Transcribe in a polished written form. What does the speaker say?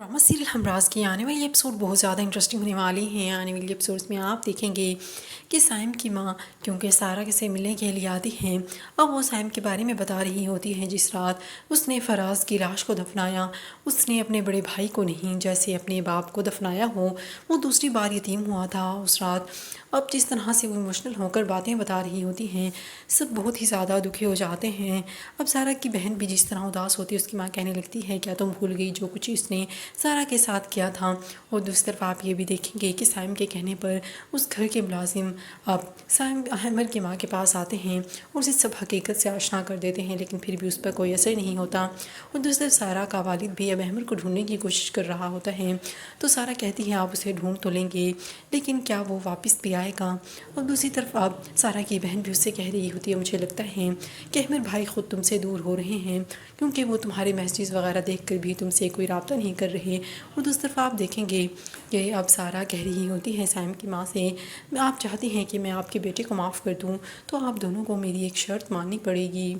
Drama serial Humraaz की आने वाली एपिसोड बहुत ज़्यादा इंटरेस्टिंग होने वाली हैं। आने वाली एपिसोड्स में आप देखेंगे कि सैम की माँ क्योंकि सारा से मिलने के लिए आती हैं। अब वो सैम के बारे में बता रही होती हैं जिस रात उसने फराज की लाश को दफनाया, उसने अपने बड़े भाई को नहीं, जैसे अपने बाप को दफनाया हो। वो दूसरी बार यतीम हुआ था उस रात। अब जिस तरह से वो इमोशनल होकर बातें बता रही होती हैं, सब बहुत ही ज़्यादा दुखी हो जाते हैं। अब सारा की बहन भी जिस तरह उदास होती है, उसकी माँ कहने लगती है क्या तुम भूल गई जो कुछ इसने सारा के साथ किया था। और दूसरी तरफ आप ये भी देखेंगे कि सैम के कहने पर उस घर के मुलाजिम अब सैम अहमद की माँ के पास आते हैं और उसे सब हकीकत से आशना कर देते हैं, लेकिन फिर भी उस पर कोई असर नहीं होता। और दूसरी तरफ सारा का वालिद भी अब अहमद को ढूंढने की कोशिश कर रहा होता है। तो सारा कहती है आप उसे ढूंढ तो लेंगे, लेकिन क्या वो वापस भी आएगा। और दूसरी तरफ अब सारा की बहन भी उससे कह रही होती है मुझे लगता है कि अहमद भाई ख़ुद तुमसे दूर हो रहे हैं, क्योंकि वो तुम्हारे मैसेज वगैरह देख कर भी तुमसे कोई रब्ता नहीं कर रहे। और दूसरी तरफ आप देखेंगे कि अब सारा कह रही होती है सैम की माँ से आप चाहती हैं कि मैं आपके बेटे को माफ़ कर दूँ, तो आप दोनों को मेरी एक शर्त माननी पड़ेगी।